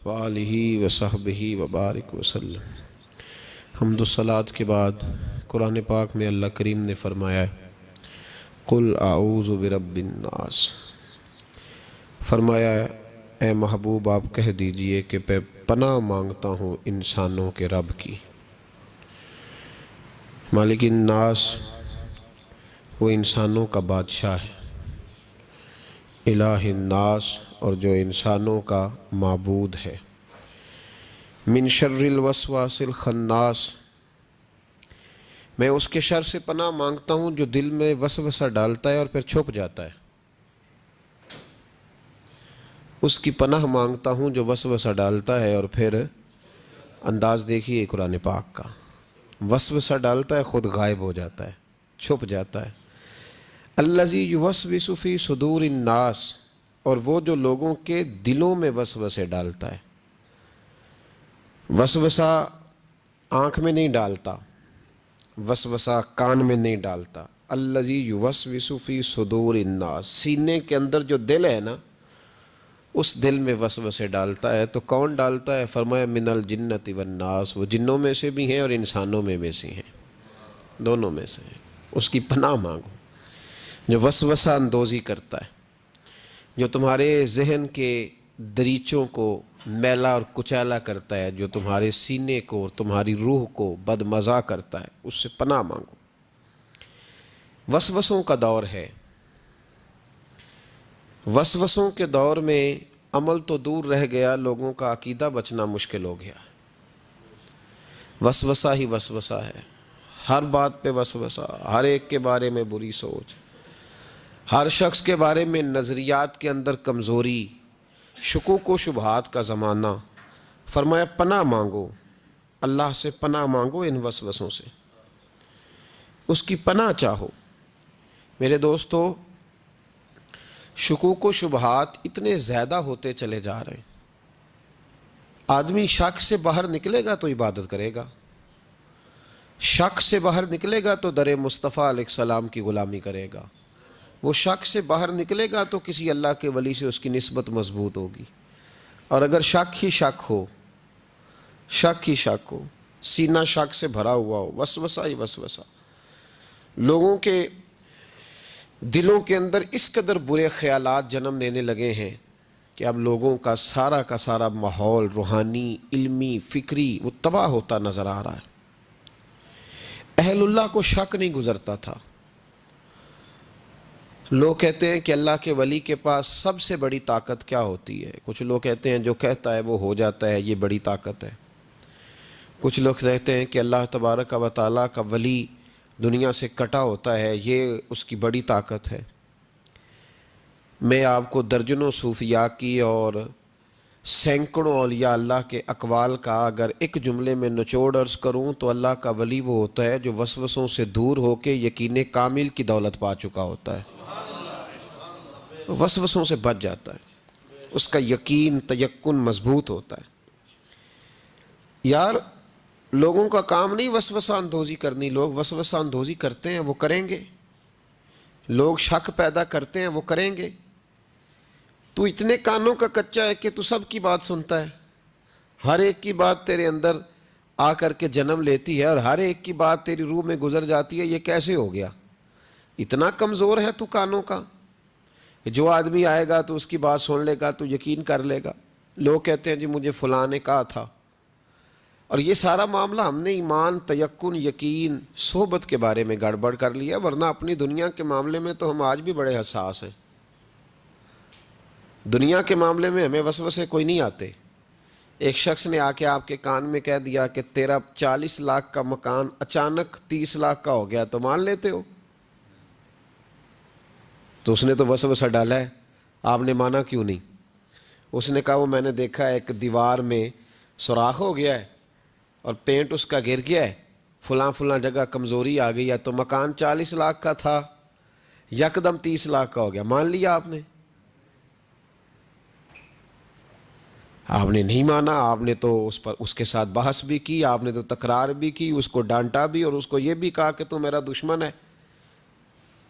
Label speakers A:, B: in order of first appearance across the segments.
A: وآلہ وصحبہ وبارک وسلم۔ حمد و صلات کے بعد قرآن پاک میں اللہ کریم نے فرمایا ہے قل اعوذ برب الناس، فرمایا ہے اے محبوب آپ کہہ دیجئے کہ میں پناہ مانگتا ہوں انسانوں کے رب کی۔ مالک الناس وہ انسانوں کا بادشاہ ہے، الہ الناس اور جو انسانوں کا معبود ہے۔ من شر الوسواس الخناس، میں اس کے شر سے پناہ مانگتا ہوں جو دل میں وسوسہ ڈالتا ہے اور پھر چھپ جاتا ہے۔ اس کی پناہ مانگتا ہوں جو وسوسہ ڈالتا ہے اور پھر انداز دیکھیے قرآن پاک کا، وسوسہ ڈالتا ہے خود غائب ہو جاتا ہے، چھپ جاتا ہے۔ الذی یوسوس فی صدور الناس، اور وہ جو لوگوں کے دلوں میں وسوسے ڈالتا ہے۔ وسوسہ آنکھ میں نہیں ڈالتا، وسوسہ کان میں نہیں ڈالتا۔ الذی یوسوس فی صدور الناس، سینے کے اندر جو دل ہے نا، اس دل میں وسوسے ڈالتا ہے۔ تو کون ڈالتا ہے؟ فرمایا من الجنۃ والناس، وہ جنوں میں سے بھی ہیں اور انسانوں میں سے ہیں، دونوں میں سے ہیں۔ اس کی پناہ مانگو جو وسوسہ اندوزی کرتا ہے، جو تمہارے ذہن کے دریچوں کو میلا اور کچیلا کرتا ہے، جو تمہارے سینے کو اور تمہاری روح کو بدمزہ کرتا ہے، اس سے پناہ مانگو۔ وسوسوں کا دور ہے، وسوسوں کے دور میں عمل تو دور رہ گیا، لوگوں کا عقیدہ بچنا مشکل ہو گیا۔ وسوسہ ہی وسوسہ ہے، ہر بات پہ وسوسہ، ہر ایک کے بارے میں بری سوچ، ہر شخص کے بارے میں نظریات کے اندر کمزوری، شکوک و شبہات کا زمانہ۔ فرمایا پناہ مانگو، اللہ سے پناہ مانگو ان وسوسوں سے، اس کی پناہ چاہو۔ میرے دوستو، شکوک و شبہات اتنے زیادہ ہوتے چلے جا رہے ہیں۔ آدمی شک سے باہر نکلے گا تو عبادت کرے گا، شک سے باہر نکلے گا تو در مصطفیٰ علیہ السلام کی غلامی کرے گا، وہ شک سے باہر نکلے گا تو کسی اللہ کے ولی سے اس کی نسبت مضبوط ہوگی۔ اور اگر شک ہی شک ہو، شک ہی شک ہو، سینہ شک سے بھرا ہوا ہو، وسوسہ ہی وسوسہ، لوگوں کے دلوں کے اندر اس قدر برے خیالات جنم لینے لگے ہیں کہ اب لوگوں کا سارا ماحول روحانی، علمی، فکری وہ تباہ ہوتا نظر آ رہا ہے۔ اہل اللہ کو شک نہیں گزرتا تھا۔ لوگ کہتے ہیں کہ اللہ کے ولی کے پاس سب سے بڑی طاقت کیا ہوتی ہے؟ کچھ لوگ کہتے ہیں جو کہتا ہے وہ ہو جاتا ہے، یہ بڑی طاقت ہے۔ کچھ لوگ کہتے ہیں کہ اللہ تبارک و تعالیٰ کا ولی دنیا سے کٹا ہوتا ہے، یہ اس کی بڑی طاقت ہے۔ میں آپ کو درجنوں صوفیاء کی اور سینکڑوں اولیاء اللہ کے اقوال کا اگر ایک جملے میں نچوڑ عرض کروں تو اللہ کا ولی وہ ہوتا ہے جو وسوسوں سے دور ہو کے یقین کامل کی دولت پا چکا ہوتا ہے، وسوسوں سے بچ جاتا ہے، اس کا یقین تیقن مضبوط ہوتا ہے۔ یار لوگوں کا کام نہیں وسوسہ اندوزی کرنی، لوگ وسوسہ اندوزی کرتے ہیں وہ کریں گے، لوگ شک پیدا کرتے ہیں وہ کریں گے۔ تو اتنے کانوں کا کچا ہے کہ تو سب کی بات سنتا ہے، ہر ایک کی بات تیرے اندر آ کر کے جنم لیتی ہے اور ہر ایک کی بات تیری روح میں گزر جاتی ہے۔ یہ کیسے ہو گیا؟ اتنا کمزور ہے تو کانوں کا، جو آدمی آئے گا تو اس کی بات سن لے گا تو یقین کر لے گا۔ لوگ کہتے ہیں جی مجھے فلاں نے کہا تھا، اور یہ سارا معاملہ ہم نے ایمان، تیقن، یقین، صحبت کے بارے میں گڑبڑ کر لیا، ورنہ اپنی دنیا کے معاملے میں تو ہم آج بھی بڑے حساس ہیں۔ دنیا کے معاملے میں ہمیں وسوسے کوئی نہیں آتے۔ ایک شخص نے آ کے آپ کے کان میں کہہ دیا کہ تیرا 40 لاکھ کا مکان اچانک 30 لاکھ کا ہو گیا، تو مان لیتے ہو؟ تو اس نے تو وسوسہ ڈالا ہے، آپ نے مانا کیوں نہیں؟ اس نے کہا وہ میں نے دیکھا ایک دیوار میں سوراخ ہو گیا ہے اور پینٹ اس کا گر گیا ہے، فلاں جگہ کمزوری آ گئی ہے، تو مکان 40 لاکھ کا تھا یکدم 30 لاکھ کا ہو گیا، مان لیا آپ نے؟ آپ نے نہیں مانا، آپ نے تو اس کے ساتھ بحث بھی کی، آپ نے تو تکرار بھی کی، اس کو ڈانٹا بھی اور اس کو یہ بھی کہا کہ تو میرا دشمن ہے۔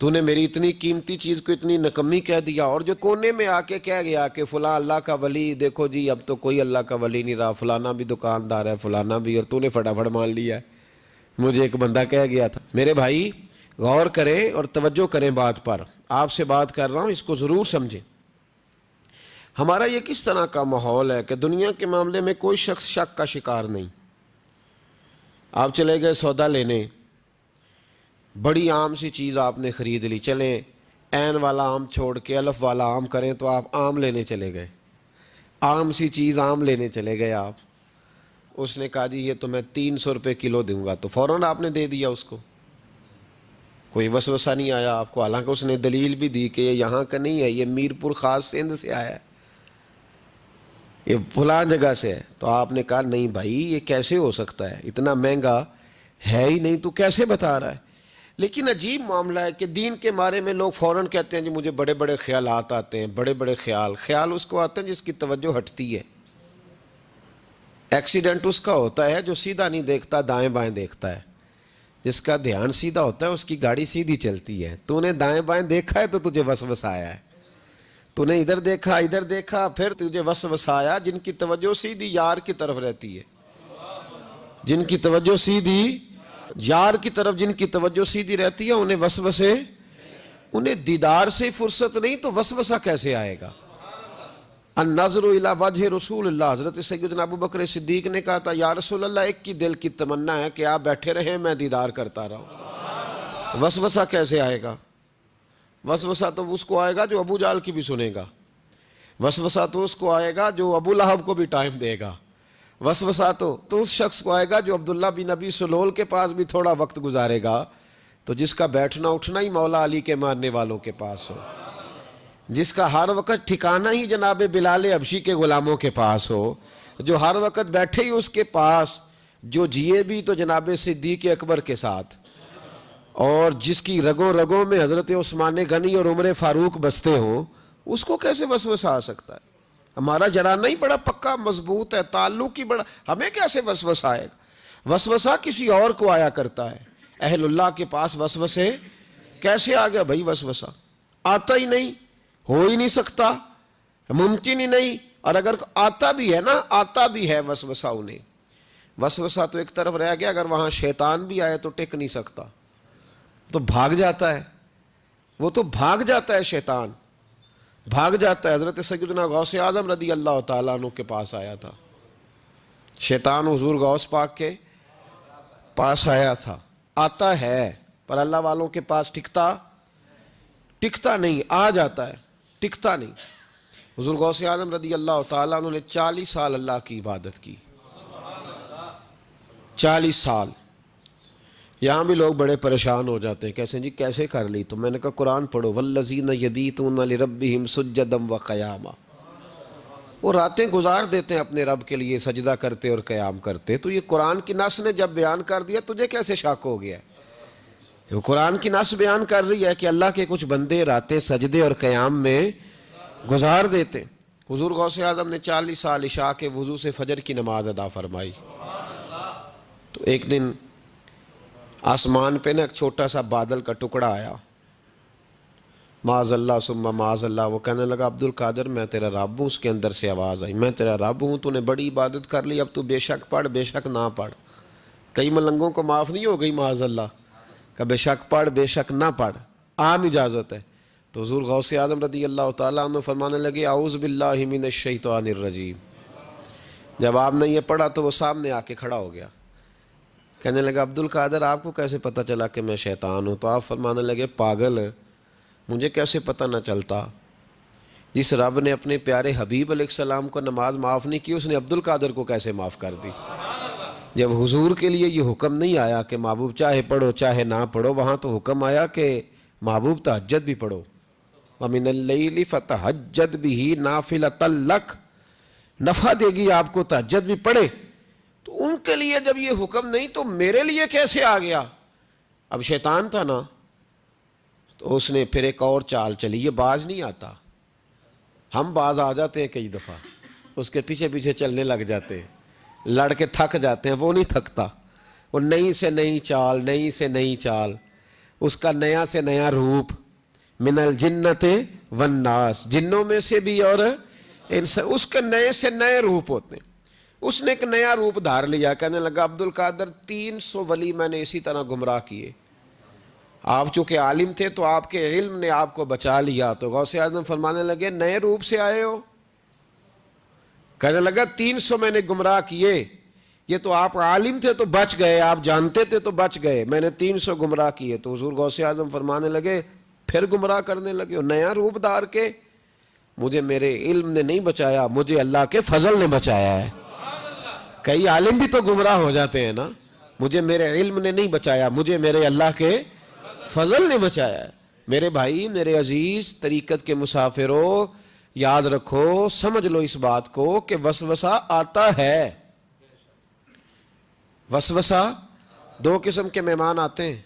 A: تو نے میری اتنی قیمتی چیز کو اتنی نکمی کہہ دیا. اور جو کونے میں آ کے کہہ گیا کہ فلاں اللہ کا ولی، دیکھو جی اب تو کوئی اللہ کا ولی نہیں رہا، فلانا بھی دکاندار ہے، فلانا بھی، اور تو نے فٹافٹ مان لیا ہے. مجھے ایک بندہ کہہ گیا تھا. میرے بھائی غور کریں اور توجہ کریں بات پر، آپ سے بات کر رہا ہوں، اس کو ضرور سمجھیں. ہمارا یہ کس طرح کا ماحول ہے کہ دنیا کے معاملے میں کوئی شخص شک کا شکار نہیں. آپ چلے گئے سودا لینے، بڑی عام سی چیز آپ نے خرید لی، چلیں عین والا آم چھوڑ کے الف والا آم کریں تو آپ آم لینے چلے گئے، عام سی چیز آم لینے چلے گئے آپ. اس نے کہا جی یہ تو میں 300 روپے کلو دوں گا، تو فوراً آپ نے دے دیا اس کو، کوئی وسوسہ نہیں آیا آپ کو. حالانکہ اس نے دلیل بھی دی کہ یہ یہاں کا نہیں ہے، یہ میرپور خاص سندھ سے آیا ہے، یہ فلاں جگہ سے ہے. تو آپ نے کہا نہیں بھائی یہ کیسے ہو سکتا ہے، اتنا مہنگا ہے ہی نہیں، تو کیسے بتا رہا ہے. لیکن عجیب معاملہ ہے کہ دین کے بارے میں لوگ فوراً کہتے ہیں جی مجھے بڑے بڑے خیالات آتے ہیں، بڑے بڑے خیال اس کو آتے ہیں جس کی توجہ ہٹتی ہے. ایکسیڈنٹ اس کا ہوتا ہے جو سیدھا نہیں دیکھتا، دائیں بائیں دیکھتا ہے. جس کا دھیان سیدھا ہوتا ہے اس کی گاڑی سیدھی چلتی ہے. تو نے دائیں بائیں دیکھا ہے تو تجھے وسوسہ آیا ہے، تو نے ادھر دیکھا پھر تجھے وسوسہ آیا. جن کی توجہ سیدھی یار کی طرف رہتی ہے، جن کی توجہ سیدھی یار کی طرف، جن کی توجہ سیدھی رہتی ہے، انہیں وسوسے، انہیں دیدار سے فرصت نہیں تو وسوسہ کیسے آئے گا. النظر الی وجہ رسول اللہ، حضرت سیدنا ابو بکر صدیق نے کہا تھا یا رسول اللہ ایک کی دل کی تمنا ہے کہ آپ بیٹھے رہیں میں دیدار کرتا رہوں. وسوسہ کیسے آئے گا؟ وسوسہ تو اس کو آئے گا جو ابو جہل کی بھی سنے گا، وسوسہ تو اس کو آئے گا جو ابو لہب کو بھی ٹائم دے گا، وسوسہ تو اس شخص کو آئے گا جو عبداللہ بن ابی سلول کے پاس بھی تھوڑا وقت گزارے گا، تو جس کا بیٹھنا اٹھنا ہی مولا علی کے ماننے والوں کے پاس ہو، جس کا ہر وقت ٹھکانہ ہی جناب بلال حبشی کے غلاموں کے پاس ہو، جو ہر وقت بیٹھے ہی اس کے پاس، جو جیے بھی تو جناب صدیق اکبر کے ساتھ، اور جس کی رگوں رگوں میں حضرت عثمان غنی اور عمر فاروق بستے ہوں، اس کو کیسے وسوسہ آ سکتا ہے؟ ہمارا جرانہ ہی بڑا پکا مضبوط ہے، تعلق ہی بڑا، ہمیں کیسے وسوسہ آئے گا؟ وسوسہ کسی اور کو آیا کرتا ہے. اہل اللہ کے پاس وسوسے کیسے آ گیا بھائی؟ وسوسہ آتا ہی نہیں، ہو ہی نہیں سکتا، ممکن ہی نہیں. اور اگر آتا بھی ہے نا، آتا بھی ہے وسوسہ انہیں، وسوسہ تو ایک طرف رہ گیا، اگر وہاں شیطان بھی آئے تو ٹک نہیں سکتا، تو بھاگ جاتا ہے، وہ تو بھاگ جاتا ہے، شیطان بھاگ جاتا ہے. حضرت سیدنا غوث اعظم رضی اللہ تعالیٰ عنہ کے پاس آیا تھا شیطان، حضور غوث پاک کے پاس آیا تھا. آتا ہے پر اللہ والوں کے پاس ٹکتا نہیں، آ جاتا ہے ٹکتا نہیں. حضور غوث اعظم رضی اللہ تعالیٰ عنہ نے 40 سال اللہ کی عبادت کی، 40 سال. یہاں بھی لوگ بڑے پریشان ہو جاتے ہیں، کیسے جی کیسے کر لی؟ تو میں نے کہا قرآن پڑھو، والذین یبیتون لربہم سجدا وقیاما، وہ راتیں گزار دیتے ہیں اپنے رب کے لیے سجدہ کرتے اور قیام کرتے. تو یہ قرآن کی نص نے جب بیان کر دیا، تجھے کیسے شک ہو گیا؟ وہ قرآن کی نص بیان کر رہی ہے کہ اللہ کے کچھ بندے راتیں سجدے اور قیام میں گزار دیتے. حضور غوث اعظم نے 40 سال عشاء کے وضو سے فجر کی نماز ادا فرمائی. تو ایک دن آسمان پہ نا ایک چھوٹا سا بادل کا ٹکڑا آیا، معاذ اللہ ثم معاذ اللہ. وہ کہنے لگا عبد القادر میں تیرا رب ہوں. اس کے اندر سے آواز آئی میں تیرا رب ہوں، تو نے بڑی عبادت کر لی، اب تو بے شک پڑھ بے شک نہ پڑھ. کئی ملنگوں کو معاف نہیں ہو گئی معاذ اللہ، کہ بے شک پڑھ بے شک نہ پڑھ، عام اجازت ہے. تو حضور غوث اعظم رضی اللہ تعالیٰ عنہ فرمانے لگے اعوذ باللہ من الشیطان الرجیم. جب آپ نے یہ پڑھا تو وہ سامنے آ کے کھڑا ہو گیا، کہنے لگا عبد القادر آپ کو کیسے پتہ چلا کہ میں شیطان ہوں؟ تو آپ فرمانے لگے پاگل، مجھے کیسے پتہ نہ چلتا؟ جس رب نے اپنے پیارے حبیب علیہ السلام کو نماز معاف نہیں کی، اس نے عبد القادر کو کیسے معاف کر دی؟ جب حضور کے لیے یہ حکم نہیں آیا کہ محبوب چاہے پڑھو چاہے نہ پڑھو، وہاں تو حکم آیا کہ محبوب تہجد بھی پڑھو، وَمِنَ اللَّيْلِ فَتَہَجَّدْ بِهِ نَافِلَةً لَكَ، نفع دے گی آپ کو، تہجد بھی پڑھے. تو ان کے لیے جب یہ حکم نہیں تو میرے لیے کیسے آ گیا؟ اب شیطان تھا نا، تو اس نے پھر ایک اور چال چلی. یہ باز نہیں آتا، ہم باز آ جاتے ہیں کئی دفعہ، اس کے پیچھے پیچھے چلنے لگ جاتے ہیں، لڑ کے تھک جاتے ہیں. وہ نہیں تھکتا، وہ نئی سے نئی چال، نئی سے نئی چال. اس کا نیا سے نیا روپ، من الجنت والناس، جنوں میں سے بھی اور اس کے نئے سے نئے روپ ہوتے ہیں۔ اس نے ایک نیا روپ دھار لیا، کہنے لگا عبد القادر 300 ولی میں نے اسی طرح گمراہ کیے، آپ چونکہ عالم تھے تو آپ کے علم نے آپ کو بچا لیا۔ تو غوث اعظم فرمانے لگے نئے روپ سے آئے ہو؟ کہنے لگا 300 میں نے گمراہ کیے، یہ تو آپ عالم تھے تو بچ گئے، آپ جانتے تھے تو بچ گئے، میں نے 300 گمراہ کیے۔ تو حضور غوث اعظم فرمانے لگے پھر گمراہ کرنے لگے ہو نیا روپ دھار کے؟ مجھے میرے علم نے نہیں بچایا، مجھے اللہ کے فضل نے بچایا ہے۔ کئی عالم بھی تو گمراہ ہو جاتے ہیں نا، مجھے میرے علم نے نہیں بچایا، مجھے میرے اللہ کے فضل نے بچایا ہے۔ میرے بھائی، میرے عزیز طریقت کے مسافروں، یاد رکھو، سمجھ لو اس بات کو کہ وسوسہ آتا ہے۔ وسوسہ، دو قسم کے مہمان آتے ہیں،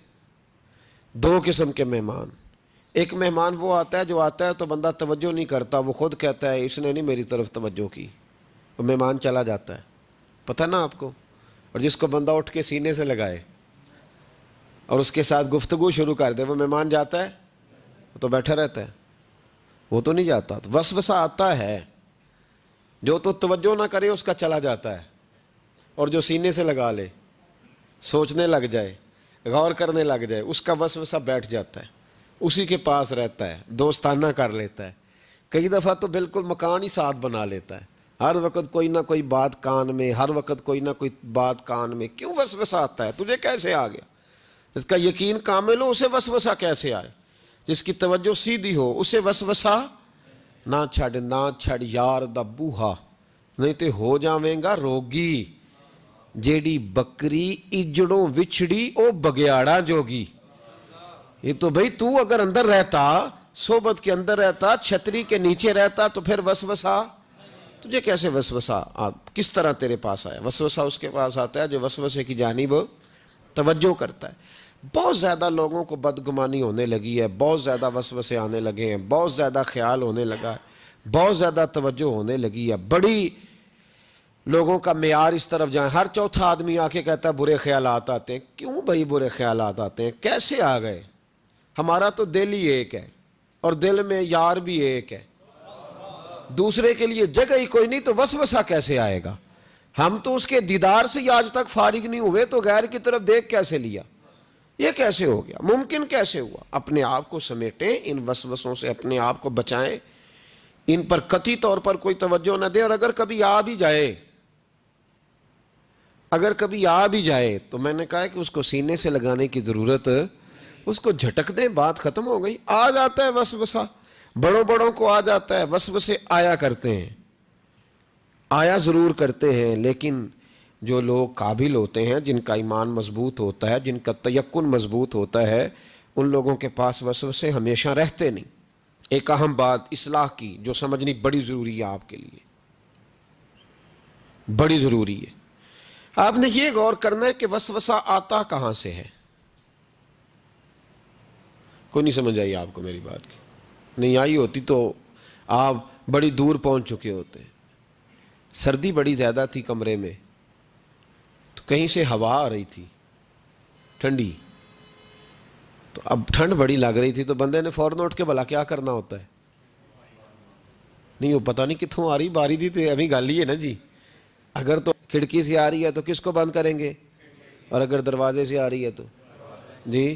A: دو قسم کے مہمان۔ ایک مہمان وہ آتا ہے جو آتا ہے تو بندہ توجہ نہیں کرتا، وہ خود کہتا ہے اس نے نہیں میری طرف توجہ کی، وہ مہمان چلا جاتا ہے، پتہ نا آپ کو۔ اور جس کو بندہ اٹھ کے سینے سے لگائے اور اس کے ساتھ گفتگو شروع کر دے، وہ مہمان جاتا ہے؟ وہ تو بیٹھا رہتا ہے، وہ تو نہیں جاتا۔ تو وسوسہ آتا ہے، جو تو توجہ نہ کرے اس کا چلا جاتا ہے، اور جو سینے سے لگا لے، سوچنے لگ جائے، غور کرنے لگ جائے، اس کا وسوسہ بیٹھ جاتا ہے، اسی کے پاس رہتا ہے، دوستانہ کر لیتا ہے، کئی دفعہ تو بالکل مکان ہی ساتھ بنا لیتا ہے، ہر وقت کوئی نہ کوئی بات کان میں، ہر وقت کوئی نہ کوئی بات کان میں۔ کیوں وسوسہ آتا ہے؟ تجھے کیسے آ گیا؟ اس کا یقین کامل ہو، اسے وسوسہ کیسے آئے؟ جس کی توجہ سیدھی ہو اسے وسوسہ نہ چھڑ یار دا بوہا، نہیں تے ہو جاویں گا روگی، جیڑی بکری اجڑوں وچھڑی او بگیاڑا جوگی۔ یہ تو بھئی تو اگر اندر رہتا، صحبت کے اندر رہتا، چھتری کے نیچے رہتا، تو پھر وسوسہ تجھے کیسے وسوسہ کس طرح تیرے پاس آیا؟ وسوسہ اس کے پاس آتا ہے جو وسوسے کی جانب توجہ کرتا ہے۔ بہت زیادہ لوگوں کو بدگمانی ہونے لگی ہے، بہت زیادہ وسوسے آنے لگے ہیں، بہت زیادہ خیال ہونے لگا ہے، بہت زیادہ توجہ ہونے لگی ہے، بڑی لوگوں کا معیار اس طرف جائیں، ہر چوتھا آدمی آ کے کہتا ہے برے خیالات آتے ہیں۔ کیوں بھائی برے خیالات آتے ہیں؟ کیسے آ گئے؟ ہمارا تو دل ہی ایک ہے، اور دل میں یار بھی ایک ہے، دوسرے کے لیے جگہ ہی کوئی نہیں، تو وسوسہ کیسے آئے گا؟ ہم تو اس کے دیدار سے ہی آج تک فارغ نہیں ہوئے، تو غیر کی طرف دیکھ کیسے لیا؟ یہ کیسے ہو گیا؟ ممکن کیسے ہوا؟ اپنے آپ کو سمیٹیں، ان وسوسوں سے اپنے آپ کو بچائیں، ان پر قطعی طور پر کوئی توجہ نہ دیں، اور اگر کبھی آ بھی جائے تو میں نے کہا کہ اس کو سینے سے لگانے کی ضرورت، اس کو جھٹک دیں، بات ختم ہو گئی۔ آ جاتا ہے وسوسہ، بڑوں کو آ جاتا ہے، وسوسے آیا کرتے ہیں، آیا ضرور کرتے ہیں، لیکن جو لوگ قابل ہوتے ہیں، جن کا ایمان مضبوط ہوتا ہے، جن کا تیقن مضبوط ہوتا ہے، ان لوگوں کے پاس وسوسے ہمیشہ رہتے نہیں۔ ایک اہم بات اصلاح کی جو سمجھنی بڑی ضروری ہے، آپ کے لیے بڑی ضروری ہے۔ آپ نے یہ غور کرنا ہے کہ وسوسہ آتا کہاں سے ہے۔ کوئی نہیں سمجھ آئی آپ کو میری بات کی؟ نہیں آئی ہوتی تو آپ بڑی دور پہنچ چکے ہوتے۔ سردی بڑی زیادہ تھی کمرے میں، تو کہیں سے ہوا آ رہی تھی ٹھنڈی، تو اب ٹھنڈ بڑی لگ رہی تھی، تو بندے نے فوراً اٹھ کے بھلا کیا کرنا ہوتا ہے؟ نہیں وہ پتہ نہیں کتوں آ رہی، باری دی تو ابھی گل ہی ہے نا جی۔ اگر تو کھڑکی سے آ رہی ہے تو کس کو بند کریں گے؟ اور اگر دروازے سے آ رہی ہے تو جی،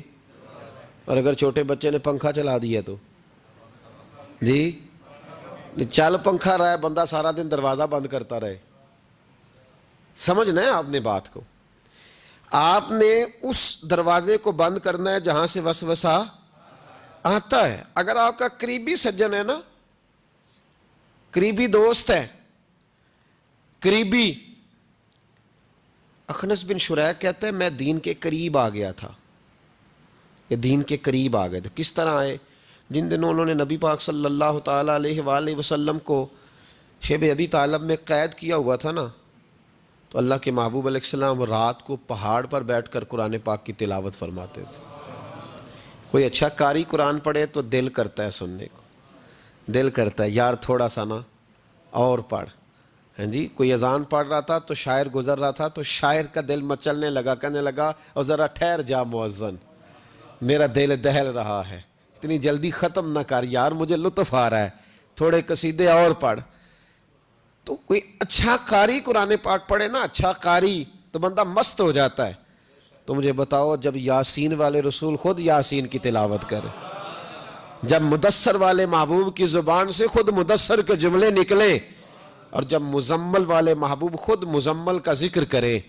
A: اور اگر چھوٹے بچے نے پنکھا چلا دیا تو جی، چل پنکھا رہا ہے، بندہ سارا دن دروازہ بند کرتا رہے؟ سمجھنا ہے آپ نے بات کو۔ آپ نے اس دروازے کو بند کرنا ہے جہاں سے وسوسہ آتا ہے۔ اگر آپ کا قریبی سجن ہے نا، قریبی دوست ہے، قریبی، اخنس بن شریح کہتا ہے میں دین کے قریب آ گیا تھا، یہ دین کے قریب آ گئے تھے۔ کس طرح آئے؟ جن دنوں انہوں نے نبی پاک صلی اللہ تعالیٰ علیہ وآلہ وسلم کو شیب ابی طالب میں قید کیا ہوا تھا نا، تو اللہ کے محبوب علیہ السلام رات کو پہاڑ پر بیٹھ کر قرآن پاک کی تلاوت فرماتے تھے۔ کوئی اچھا قاری قرآن پڑھے تو دل کرتا ہے سننے کو، دل کرتا ہے یار تھوڑا سا نا اور پڑھ۔ ہاں جی، کوئی اذان پڑھ رہا تھا تو شاعر گزر رہا تھا، تو شاعر کا دل مچلنے لگا، کہنے لگا اور ذرا ٹھہر جا مؤذن، میرا دل دہل رہا ہے، اتنی جلدی ختم نہ کر یار، مجھے لطف آ رہا ہے، تھوڑے قصیدے اور پڑھ۔ تو کوئی اچھا قاری قرآن پاک پڑھے نا، اچھا قاری، تو بندہ مست ہو جاتا ہے۔ تو مجھے بتاؤ، جب یاسین والے رسول خود یاسین کی تلاوت کرے، جب مدثر والے محبوب کی زبان سے خود مدثر کے جملے نکلیں، اور جب مزمل والے محبوب خود مزمل کا ذکر کریں،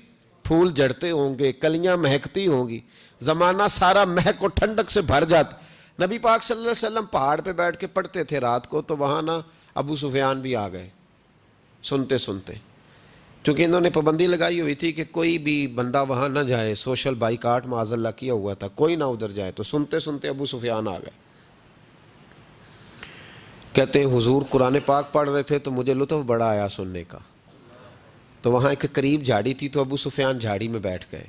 A: پھول جڑتے ہوں گے، کلیاں مہکتی ہوں گی، زمانہ سارا مہک و ٹھنڈک سے بھر جاتا۔ نبی پاک صلی اللہ علیہ وسلم پہاڑ پہ بیٹھ کے پڑھتے تھے رات کو، تو وہاں نا ابو سفیان بھی آ گئے سنتے سنتے، کیونکہ انہوں نے پابندی لگائی ہوئی تھی کہ کوئی بھی بندہ وہاں نہ جائے، سوشل بائیکاٹ معاذ اللہ کیا ہوا تھا، کوئی نہ ادھر جائے۔ تو سنتے سنتے ابو سفیان آ گئے، کہتے ہیں حضور قرآن پاک پڑھ رہے تھے تو مجھے لطف بڑا آیا سننے کا۔ تو وہاں ایک قریب جھاڑی تھی، تو ابو سفیان جھاڑی میں بیٹھ گئے،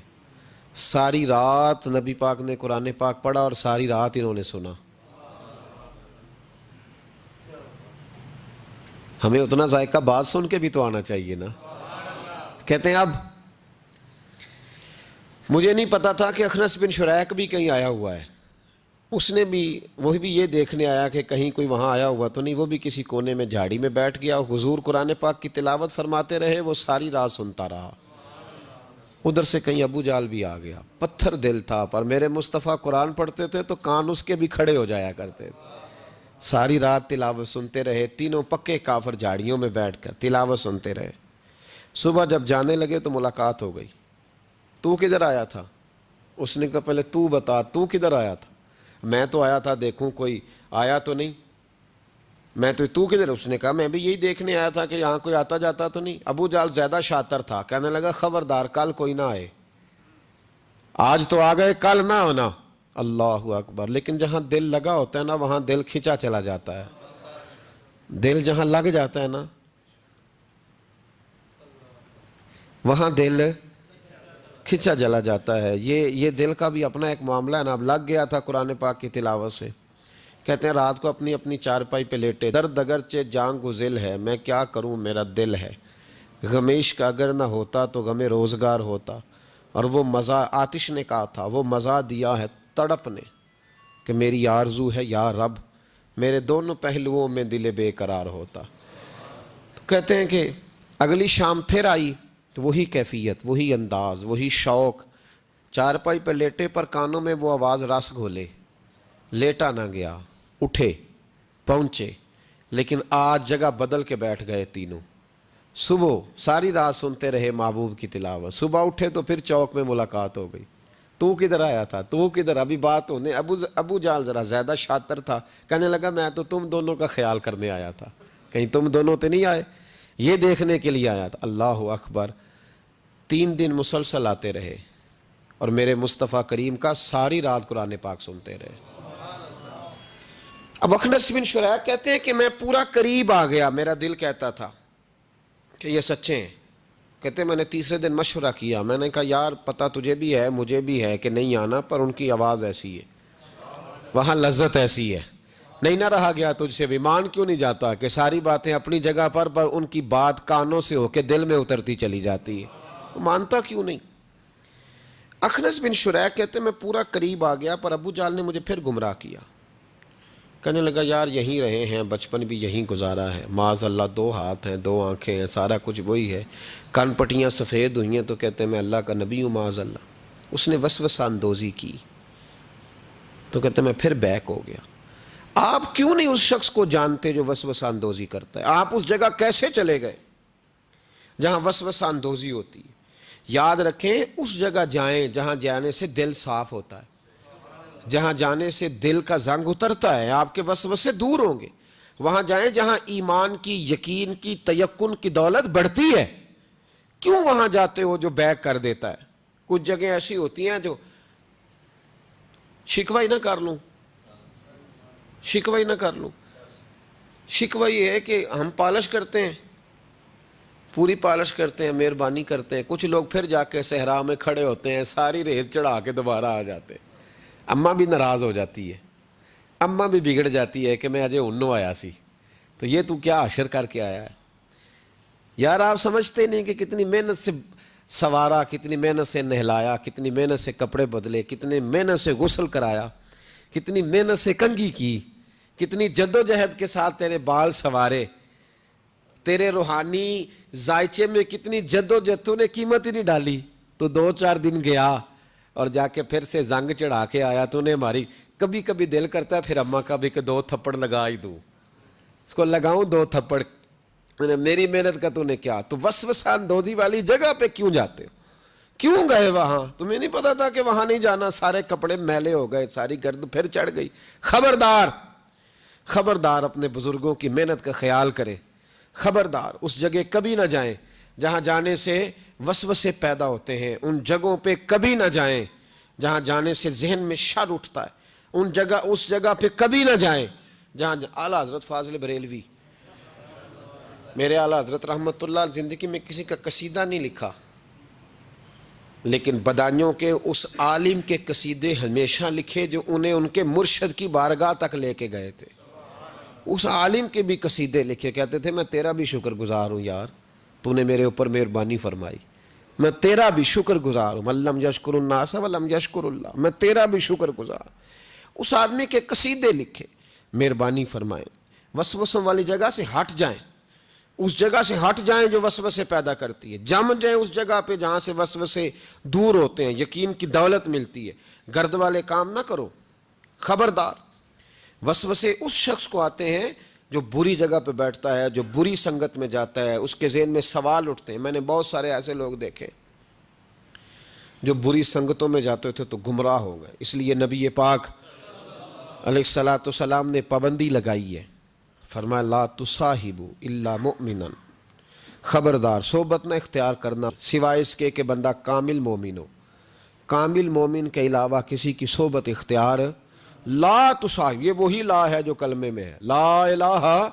A: ساری رات نبی پاک نے قرآن پاک پڑھا، اور ساری رات انہوں نے سنا۔ ہمیں اتنا ذائقہ بات سن کے بھی تو آنا چاہیے نا۔ کہتے ہیں اب مجھے نہیں پتا تھا کہ اخنس بن شریک بھی کہیں آیا ہوا ہے، اس نے بھی، وہی بھی یہ دیکھنے آیا کہ کہیں کوئی وہاں آیا ہوا تو نہیں، وہ بھی کسی کونے میں جھاڑی میں بیٹھ گیا، حضور قرآن پاک کی تلاوت فرماتے رہے، وہ ساری رات سنتا رہا۔ ادھر سے کہیں ابو جال بھی آ گیا، پتھر دل تھا، پر میرے مصطفیٰ قرآن پڑھتے تھے تو کان اس کے بھی کھڑے ہو جایا کرتے تھے۔ ساری رات تلاوت سنتے رہے، تینوں پکے کافر جھاڑیوں میں بیٹھ کر تلاوت سنتے رہے۔ صبح جب جانے لگے تو ملاقات ہو گئی، تو کدھر آیا تھا؟ اس نے کہا پہلے تو بتا، تو کدھر آیا تھا؟ میں تو آیا تھا دیکھوں کوئی آیا تو نہیں، میں تو کدھر؟ اس نے کہا میں بھی یہی دیکھنے آیا تھا کہ یہاں کوئی آتا جاتا تو نہیں۔ ابو جال زیادہ شاطر تھا، کہنے لگا خبردار کل کوئی نہ آئے، آج تو آ گئے کل نہ ہونا۔ اللہ اکبر! لیکن جہاں دل لگا ہوتا ہے نا، وہاں دل کھینچا چلا جاتا ہے، دل جہاں لگ جاتا ہے نا وہاں دل کھینچا چلا جاتا ہے۔ یہ دل کا بھی اپنا ایک معاملہ ہے نا۔ اب لگ گیا تھا قرآن پاک کی تلاوت سے۔ کہتے ہیں رات کو اپنی اپنی چارپائی پہ لیٹے، درد اگرچہ جان گزل ہے، میں کیا کروں میرا دل ہے، غمیش کا اگر نہ ہوتا تو غم روزگار ہوتا۔ اور وہ مزہ، آتش نے کہا تھا، وہ مزہ دیا ہے تڑپ نے کہ میری آرزو ہے یا رب، میرے دونوں پہلوؤں میں دل بے قرار ہوتا۔ تو کہتے ہیں کہ اگلی شام پھر آئی تو وہی کیفیت، وہی انداز، وہی شوق، چارپائی پہ لیٹے پر کانوں میں وہ آواز رس گھولے، لیٹا نہ گیا، اٹھے پہنچے، لیکن آج جگہ بدل کے بیٹھ گئے تینوں۔ صبح ساری رات سنتے رہے محبوب کی تلاوت، صبح اٹھے تو پھر چوک میں ملاقات ہو گئی، تو کدھر آیا تھا، تو کدھر؟ ابھی بات ہونے، ابو جال ذرا زیادہ شاطر تھا، کہنے لگا میں تو تم دونوں کا خیال کرنے آیا تھا، کہیں تم دونوں تو نہیں آئے، یہ دیکھنے کے لیے آیا تھا۔ اللہ اکبر! 3 دن مسلسل آتے رہے، اور میرے مصطفیٰ کریم کا ساری رات قرآن پاک سنتے رہے۔ اب اخنس بن شریک کہتے ہیں کہ میں پورا قریب آ گیا، میرا دل کہتا تھا کہ یہ سچے ہیں۔ کہتے ہیں میں نے تیسرے دن مشورہ کیا، میں نے کہا یار پتہ تجھے بھی ہے مجھے بھی ہے کہ نہیں آنا، پر ان کی آواز ایسی ہے، وہاں لذت ایسی ہے، نہیں نہ رہا گیا تجھ سے بھی، مان کیوں نہیں جاتا کہ ساری باتیں اپنی جگہ پر ان کی بات کانوں سے ہو کے دل میں اترتی چلی جاتی ہے، مانتا کیوں نہیں؟ اخنس بن شریک کہتے ہیں میں پورا قریب آ گیا، پر ابو جال نے مجھے پھر گمراہ کیا، کہنے لگا یار یہیں رہے ہیں، بچپن بھی یہیں گزارا ہے، معاذ اللہ 2 ہاتھ ہیں 2 آنکھیں ہیں، سارا کچھ وہی ہے، کان پٹیاں سفید ہوئی ہیں تو کہتے ہیں میں اللہ کا نبی ہوں، معاذ اللہ۔ اس نے وسوسہ اندوزی کی، تو کہتے ہیں میں پھر بیک ہو گیا۔ آپ کیوں نہیں اس شخص کو جانتے جو وسوسہ اندوزی کرتا ہے؟ آپ اس جگہ کیسے چلے گئے جہاں وسوسہ اندوزی ہوتی ہے؟ یاد رکھیں اس جگہ جائیں جہاں جانے سے دل صاف ہوتا ہے، جہاں جانے سے دل کا زنگ اترتا ہے، آپ کے وسوسے دور ہوں گے۔ وہاں جائیں جہاں ایمان کی، یقین کی، تیقن کی دولت بڑھتی ہے۔ کیوں وہاں جاتے ہو جو بیک کر دیتا ہے؟ کچھ جگہیں ایسی ہوتی ہیں جو شکوہ ہی نہ کر لوں، شکوہ ہی نہ کر لوں۔ شکوہ یہ ہے کہ ہم پالش کرتے ہیں، پوری پالش کرتے ہیں، مہربانی کرتے ہیں، کچھ لوگ پھر جا کے صحرا میں کھڑے ہوتے ہیں، ساری ریت چڑھا کے دوبارہ آ جاتے ہیں۔ اماں بھی ناراض ہو جاتی ہے، اماں بھی بگڑ جاتی ہے کہ میں اجے انو آیا سی، تو یہ تو کیا حشر کر کے آیا ہے؟ یار آپ سمجھتے نہیں کہ کتنی محنت سے سوارا، کتنی محنت سے نہلایا، کتنی محنت سے کپڑے بدلے، کتنی محنت سے غسل کرایا، کتنی محنت سے کنگھی کی، کتنی جد و جہد کے ساتھ تیرے بال سنوارے، تیرے روحانی ذائچے میں کتنی جد و جہد، تو نے قیمت ہی نہیں ڈالی. تو 2-4 دن گیا اور جا کے پھر سے زنگ چڑھا کے آیا. تو نے ہماری کبھی کبھی دل کرتا ہے پھر اماں کا بھی کہ 2 تھپڑ لگا ہی دوں، اس کو لگاؤں 2 تھپڑ، میری محنت کا تو نے کیا. تو وسوسہ اندوزی والی جگہ پہ کیوں جاتے ہو؟ کیوں گئے وہاں؟ تمہیں نہیں پتا تھا کہ وہاں نہیں جانا؟ سارے کپڑے میلے ہو گئے، ساری گرد پھر چڑھ گئی. خبردار، خبردار اپنے بزرگوں کی محنت کا خیال کرے. خبردار اس جگہ کبھی نہ جائیں جہاں جانے سے وسوسے پیدا ہوتے ہیں. ان جگہوں پہ کبھی نہ جائیں جہاں جانے سے ذہن میں شر اٹھتا ہے. اس جگہ پہ کبھی نہ جائیں جہاں اعلیٰ حضرت فاضل بریلوی، میرے اعلیٰ حضرت رحمت اللہ زندگی میں کسی کا قصیدہ نہیں لکھا، لیکن بدانیوں کے اس عالم کے قصیدے ہمیشہ لکھے جو انہیں ان کے مرشد کی بارگاہ تک لے کے گئے تھے. اس عالم کے بھی قصیدے لکھے، کہتے تھے میں تیرا بھی شکر گزار ہوں یار، تو نے میرے اوپر مہربانی فرمائی، میں تیرا بھی شکر گزار ہوں. من لم یشکر الناس ولم یشکر اللہ، میں تیرا بھی شکر گزار. اس آدمی کے قصیدے لکھے، مہربانی فرمائیں. وسوسوں والی جگہ سے ہٹ جائیں، اس جگہ سے ہٹ جائیں جو وسوسے پیدا کرتی ہے. جم جائیں اس جگہ پہ جہاں سے وسوسے دور ہوتے ہیں، یقین کی دولت ملتی ہے. گرد والے کام نہ کرو. خبردار، وسوسے اس شخص کو آتے ہیں جو بری جگہ پہ بیٹھتا ہے، جو بری سنگت میں جاتا ہے. اس کے ذہن میں سوال اٹھتے ہیں. میں نے بہت سارے ایسے لوگ دیکھے جو بری سنگتوں میں جاتے تھے تو گمراہ ہو گئے. اس لیے نبی پاک علیہ الصلوۃ والسلام نے پابندی لگائی ہے، فرمایا لا تصاحبوا الا مؤمنا، خبردار صحبت نہ اختیار کرنا سوائے اس کے کہ بندہ کامل مومن ہو. کامل مومن کے علاوہ کسی کی صحبت اختیار لا تصاحب. یہ وہی لا ہے جو کلمے میں ہے، لا الہ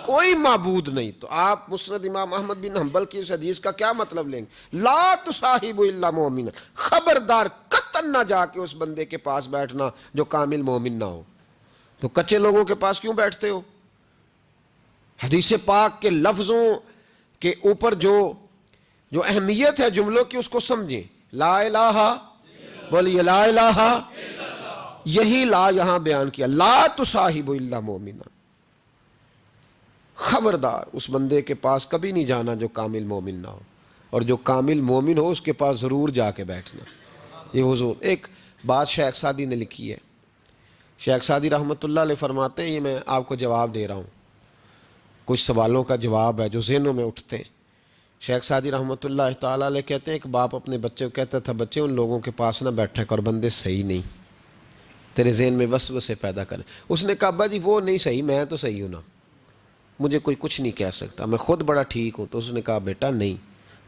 A: کوئی معبود نہیں. تو آپ مسند امام احمد بن حنبل کی اس حدیث کا کیا مطلب لیں گے؟ لا تصاحبوا الا مومنا، خبردار قطعاً نہ جا کے اس بندے کے پاس بیٹھنا جو کامل مومن نہ ہو. تو کچے لوگوں کے پاس کیوں بیٹھتے ہو؟ حدیث پاک کے لفظوں کے اوپر جو اہمیت ہے جملوں کی اس کو سمجھیں. لا الہ، بولیے لا الہ. یہی لا یہاں بیان کیا، لا تصاحبوا الا مومنا. خبردار اس بندے کے پاس کبھی نہیں جانا جو کامل مومن نہ ہو، اور جو کامل مومن ہو اس کے پاس ضرور جا کے بیٹھنا. یہ حضور ایک بات شیخ سعدی نے لکھی ہے. شیخ سعدی رحمۃ اللہ علیہ فرماتے ہیں، یہ میں آپ کو جواب دے رہا ہوں، کچھ سوالوں کا جواب ہے جو ذہنوں میں اٹھتے ہیں. شیخ سعدی رحمۃ اللہ تعالیٰ علیہ کہتے ہیں ایک باپ اپنے بچے کو کہتا تھا بچے ان لوگوں کے پاس نہ بیٹھا کر، بندے صحیح نہیں، تیرے ذہن میں وسوسے پیدا کریں. اس نے کہا ابا جی وہ نہیں صحیح، میں تو صحیح ہوں نا، مجھے کوئی کچھ نہیں کہہ سکتا، میں خود بڑا ٹھیک ہوں. تو اس نے کہا بیٹا نہیں،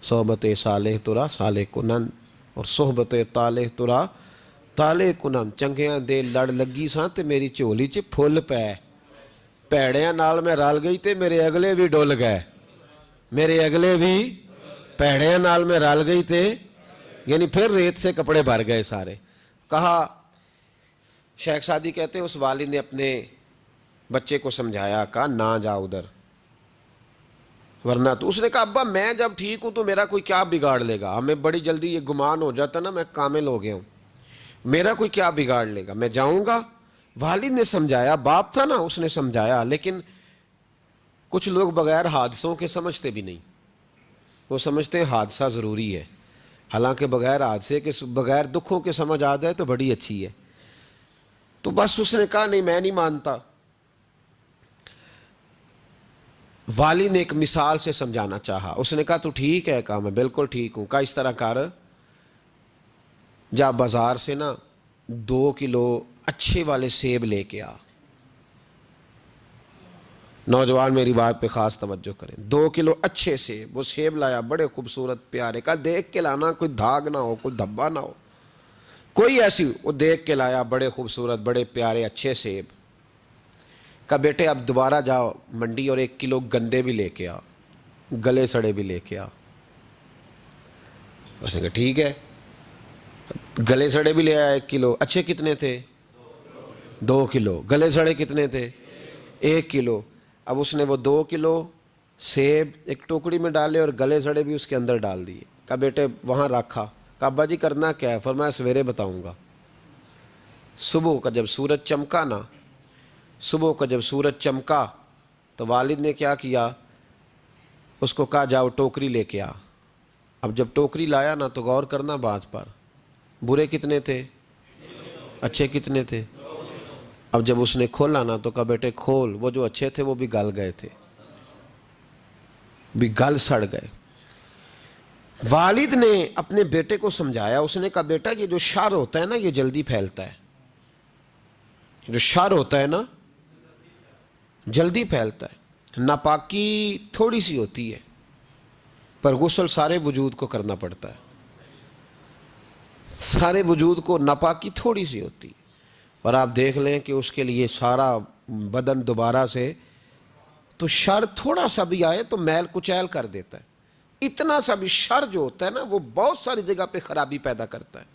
A: صحبت صالح ترا صالح کنن اور صحبت طالح ترا طالح کنن. چنگیاں دے لڑ لگی ساں تے میری چولی چ پھل پے، پیڑیاں نال میں رل گئی تے میرے اگلے بھی ڈول گئے، میرے اگلے بھی پیڑیاں نال میں رل گئی تے، یعنی پھر ریت سے کپڑے بھر گئے سارے. کہا شیخ سعدی کہتے ہیں اس والد نے اپنے بچے کو سمجھایا، کہا نہ جا ادھر ورنہ تو. اس نے کہا ابا میں جب ٹھیک ہوں تو میرا کوئی کیا بگاڑ لے گا؟ ہمیں بڑی جلدی یہ گمان ہو جاتا نا میں کامل ہو گیا ہوں، میرا کوئی کیا بگاڑ لے گا، میں جاؤں گا. والد نے سمجھایا، باپ تھا نا اس نے سمجھایا. لیکن کچھ لوگ بغیر حادثوں کے سمجھتے بھی نہیں، وہ سمجھتے ہیں حادثہ ضروری ہے، حالانکہ بغیر حادثے کے بغیر دکھوں کے سمجھ آ جائے تو بڑی اچھی ہے. تو بس اس نے کہا نہیں میں نہیں مانتا. والد نے ایک مثال سے سمجھانا چاہا. اس نے کہا تو ٹھیک ہے، کہا میں بالکل ٹھیک ہوں. کہا اس طرح کر، جا بازار سے نا 2 کلو اچھے والے سیب لے کے آ. نوجوان میری بات پہ خاص توجہ کریں. 2 کلو اچھے سیب. وہ سیب لایا بڑے خوبصورت پیارے. کہا دیکھ کے لانا، کوئی دھاگ نہ ہو، کوئی دھبا نہ ہو، کوئی ایسی. وہ دیکھ کے لایا بڑے خوبصورت بڑے پیارے اچھے سیب. کہا بیٹے اب دوبارہ جاؤ منڈی اور 1 کلو گندے بھی لے کے آ، گلے سڑے بھی لے کے آ. اس نے کہا ٹھیک ہے. گلے سڑے بھی لے آیا 1 کلو. اچھے کتنے تھے؟ 2 کلو. گلے سڑے کتنے تھے؟ 1 کلو. اب اس نے وہ 2 کلو سیب ایک ٹوکری میں ڈالے اور گلے سڑے بھی اس کے اندر ڈال دیے. کہا بیٹے وہاں رکھا. کہا ابا جی کرنا کیا ہے؟ فرمایا سویرے بتاؤں گا. صبح کا جب سورج چمکا نا، صبح کا جب سورج چمکا تو والد نے کیا کیا، اس کو کہا جاؤ ٹوکری لے کے آ. اب جب ٹوکری لایا نا تو غور کرنا بات پر، برے کتنے تھے، اچھے کتنے تھے. اب جب اس نے کھولا نا تو کہا بیٹے کھول، وہ جو اچھے تھے وہ بھی گل گئے تھے، بھی گل سڑ گئے. والد نے اپنے بیٹے کو سمجھایا، اس نے کہا بیٹا یہ جو شر ہوتا ہے نا یہ جلدی پھیلتا ہے، جو شر ہوتا ہے نا جلدی پھیلتا ہے. ناپاکی تھوڑی سی ہوتی ہے پر غسل سارے وجود کو کرنا پڑتا ہے، سارے وجود کو ناپاکی تھوڑی سی ہوتی ہے، اور آپ دیکھ لیں کہ اس کے لیے سارا بدن دوبارہ سے، تو شر تھوڑا سا بھی آئے تو میل کچیل کر دیتا ہے. اتنا سا بھی شر جو ہوتا ہے نا وہ بہت ساری جگہ پہ خرابی پیدا کرتا ہے.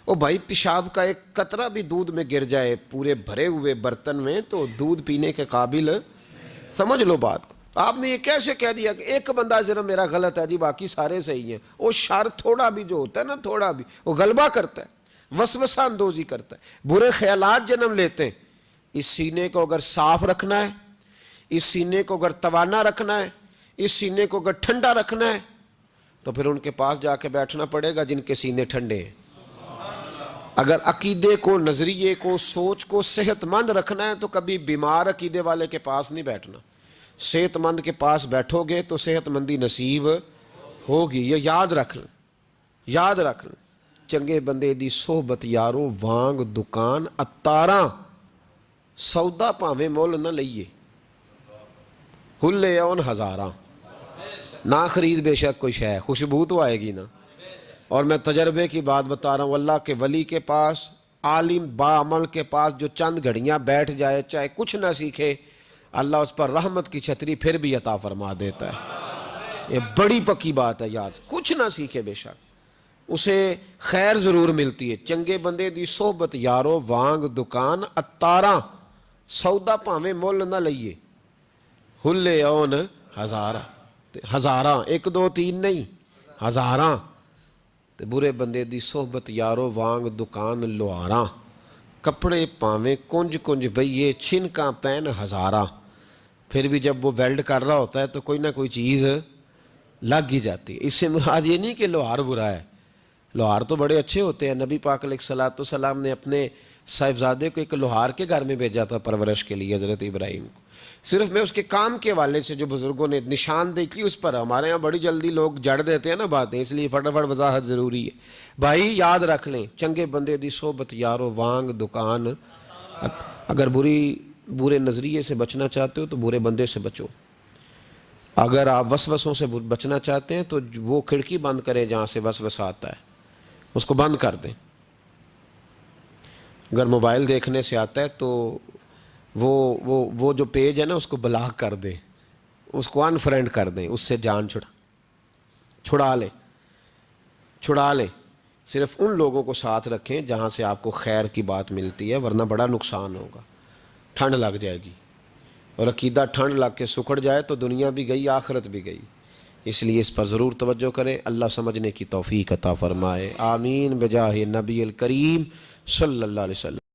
A: او بھائی پیشاب کا ایک قطرہ بھی دودھ میں گر جائے پورے بھرے ہوئے برتن میں تو دودھ پینے کے قابل، سمجھ لو بات کو. آپ نے یہ کیسے کہہ دیا کہ ایک بندہ ذرا میرا غلط ہے جی باقی سارے صحیح ہیں؟ وہ شر تھوڑا بھی جو ہوتا ہے نا، تھوڑا بھی وہ غلبہ کرتا ہے، وسوسہ اندوزی کرتا ہے، برے خیالات جنم لیتے ہیں. اس سینے کو اگر صاف رکھنا ہے، اس سینے کو اگر توانا رکھنا ہے، اس سینے کو اگر ٹھنڈا رکھنا ہے تو پھر ان کے پاس جا کے بیٹھنا پڑے گا جن کے سینے ٹھنڈے ہیں. اگر عقیدے کو، نظریے کو، سوچ کو صحت مند رکھنا ہے تو کبھی بیمار عقیدے والے کے پاس نہیں بیٹھنا، صحت مند کے پاس بیٹھو گے تو صحت مندی نصیب ہوگی. یہ یاد رکھ لیں، یاد رکھ لیں. چنگے بندے دی صحبت یارو وانگ دکان اتاراں، سودا پاویں مول نہ لئیے، ہلے اون ہزاراں. نہ خرید بے شک کوئی شے، خوشبو تو آئے گی نا. اور میں تجربے کی بات بتا رہا ہوں، اللہ کے ولی کے پاس، عالم باعمل کے پاس جو چند گھڑیاں بیٹھ جائے چاہے کچھ نہ سیکھے، اللہ اس پر رحمت کی چھتری پھر بھی عطا فرما دیتا ہے. یہ بڑی پکی بات ہے، یاد. کچھ نہ سیکھے بے شک اسے خیر ضرور ملتی ہے. چنگے بندے دی صحبت یارو وانگ دکان اتاراں، سودا پاویں مول نہ لئیے، ہلے اون ہزاراں. ہزاراں، ایک دو تین نہیں، ہزاراں. تے برے بندے دی صحبت یارو وانگ دکان لوہاراں، کپڑے پاویں کنج کنج بئیے چھنکاں پین ہزاراں. پھر بھی جب وہ ویلڈ کر رہا ہوتا ہے تو کوئی نہ کوئی چیز لگ ہی جاتی ہے. اس سے مراد یہ نہیں کہ لوہار برا ہے، لوہار تو بڑے اچھے ہوتے ہیں. نبی پاک علیہ الصلوۃ والسلام نے اپنے صاحبزادے کو ایک لوہار کے گھر میں بھیجا تھا پرورش کے لیے، حضرت ابراہیم کو. صرف میں اس کے کام کے حوالے سے جو بزرگوں نے نشاندہی کی اس پر، ہمارے ہاں بڑی جلدی لوگ جڑ دیتے ہیں نا باتیں، اس لیے فٹافٹ وضاحت ضروری ہے. بھائی یاد رکھ لیں، چنگے بندے دی صحبت یارو وانگ دکان. اگر برے نظریے سے بچنا چاہتے ہو تو برے بندے سے بچو. اگر آپ وسوسوں سے بچنا چاہتے ہیں تو وہ کھڑکی بند کریں جہاں سے وسوسہ آتا ہے، اس کو بند کر دیں. اگر موبائل دیکھنے سے آتا ہے تو وہ جو پیج ہے نا اس کو بلاک کر دیں، اس کو انفرینڈ کر دیں، اس سے جان چھڑا لیں. صرف ان لوگوں کو ساتھ رکھیں جہاں سے آپ کو خیر کی بات ملتی ہے، ورنہ بڑا نقصان ہوگا، ٹھنڈ لگ جائے گی. اور عقیدہ ٹھنڈ لگ کے سکڑ جائے تو دنیا بھی گئی، آخرت بھی گئی. اس لیے اس پر ضرور توجہ کریں. اللہ سمجھنے کی توفیق عطا فرمائے. آمین بجاہ نبی الکریم صلی اللہ علیہ وسلم.